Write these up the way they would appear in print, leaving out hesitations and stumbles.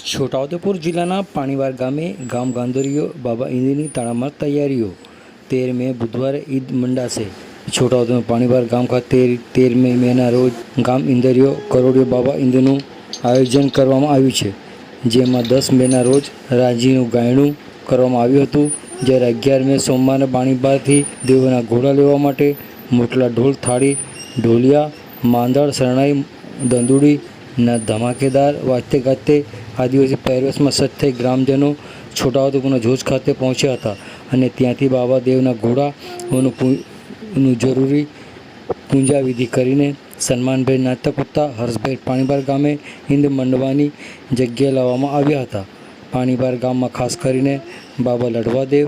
છોટાઉદેપુર જિલ્લાના પાણીવાર ગામે ગામ ગાંધરીઓ બાબા ઈંદની તડામાર તૈયારીઓ 13 મે બુધવારે ઈદ મંડાશે। છોટાઉદેપુર પાણીવાર ગામ ખાતે 13 મેના રોજ ગામ ઈંદરીઓ કરોડિયો બાબા ઈંદનું આયોજન કરવામાં આવ્યું છે, જેમાં 10 મેના રોજ રાજીનું ગાયણું કરવામાં આવ્યું હતું, જ્યારે 11 મે સોમવારે પાણીવારથી દેવોના ઘોડા લેવા માટે મોટલા ઢોલ, થાળી, ઢોલિયા, માંદળ, શરણાઈ, દંદુડી ના ધમાકેદાર વાજતે ગાજતે આદિવાસી પહેરવેશમાં સજ્જ થઈ ગ્રામજનો છોટાઉદેપુરના જોજ ખાતે પહોંચ્યા હતા અને ત્યાંથી બાબા દેવના ઘોડાઓનું જરૂરી પૂજા વિધિ કરીને સન્માનભાઈ નાચતા કૂદતા હર્ષભાઈ પાણીવાર ગામે ઈંદ મંડવાની જગ્યાએ લાવવામાં આવ્યા હતા। પાણીવાર ગામમાં ખાસ કરીને બાબા લડવાદેવ,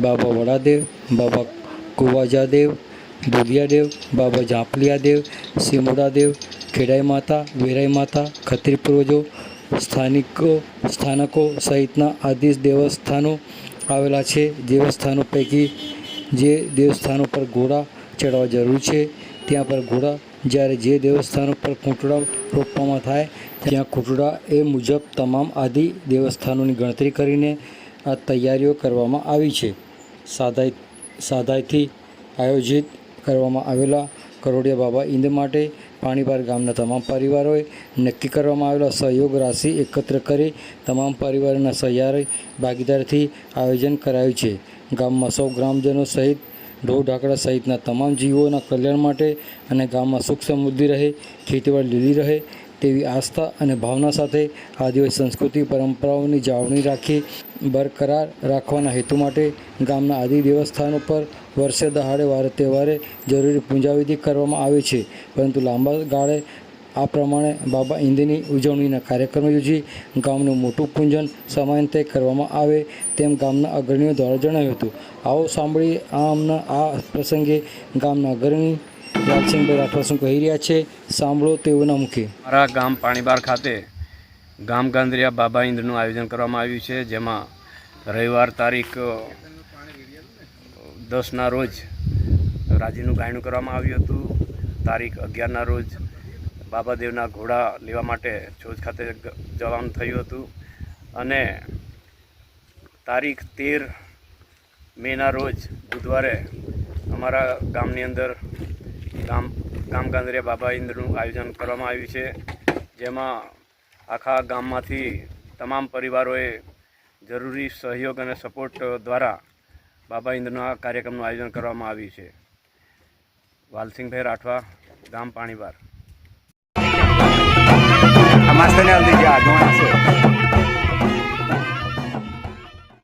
બાબા વડાદેવ, બાબા કુવાજાદેવ, દુધિયાદેવ, બાબા જાંપલિયાદેવ, સિમોડાદેવ, ખેડાઈ માતા, વેરાઈ માતા, ખત્રી પૂર્વજો, સ્થાનકો સહિતના આદિ દેવસ્થાનો આવેલા છે। દેવસ્થાનો પૈકી જે દેવસ્થાનો પર ઘોડા ચડાવવા જરૂરી છે ત્યાં પર ઘોડા, જ્યારે જે દેવસ્થાનો પર ખૂંટડા રોપવામાં થાય ત્યાં ખૂંટડા, એ મુજબ તમામ આદિ દેવસ્થાનોની ગણતરી કરીને આ તૈયારીઓ કરવામાં આવી છે। સાદાઈથી આયોજિત કરવામાં આવેલા કરોડિયા બાબા ઈંદ માટે પાણીવાર ગામના તમામ પરિવારોએ નક્કી કરવામાં આવેલા સહયોગ રાશિ એકત્ર કરી તમામ પરિવારોના સહિયારી ભાગીદારીથી આયોજન કરાયું છે। ગામમાં સૌ ગ્રામજનો સહિત ઢોર ઢાંકડા સહિતના તમામ જીવોના કલ્યાણ માટે અને ગામમાં સુખ સમૃદ્ધિ રહે, ખેતીવાડી લીલી રહે તેવી આસ્થા અને ભાવના સાથે આદિવાસી સંસ્કૃતિ પરંપરાઓની જાળવણી રાખી બરકરાર રાખવાના હેતુ માટે ગામના આદિ દેવસ્થાનો પર વર્ષે દહાડે વારે તહેવારે જરૂરી પૂજાવિધિ કરવામાં આવે છે, પરંતુ લાંબા ગાળે આ પ્રમાણે બાબા ઈંદની ઉજવણીના કાર્યક્રમો યોજી ગામનું મોટું પૂજન સમયાંતરે કરવામાં આવે તેમ ગામના અગ્રણીઓ દ્વારા જણાવ્યું હતું। આવો સાંભળીએ આ પ્રસંગે ગામના અગ્રણી વાલસિંહભાઈ રાઠવા શું કહી રહ્યા છે, સાંભળો તેઓના મુખે। મારા ગામ પાણીબાર ખાતે ગામ ગાંધરિયા બાબા ઈંદનું આયોજન કરવામાં આવ્યું છે, જેમાં રવિવાર તારીખ 10ના રોજ રાજીનું ગાયણું કરવામાં આવ્યું હતું। તારીખ 11ના રોજ બાબાદેવના ઘોડા લેવા માટે જોજ ખાતે જવાનું થયું હતું અને તારીખ 13 મેના રોજ બુધવારે અમારા ગામની અંદર ગામ ગાંધરિયા બાબા ઈંદનું આયોજન કરવામાં આવ્યું છે, જેમાં આખા ગામમાંથી તમામ પરિવારોએ જરૂરી સહયોગ અને સપોર્ટ દ્વારા બાબા ઈંદના કાર્યક્રમનું આયોજન કરવામાં આવ્યું છે। વાલસિંહભાઈ રાઠવા, ગામ પાણીવાર।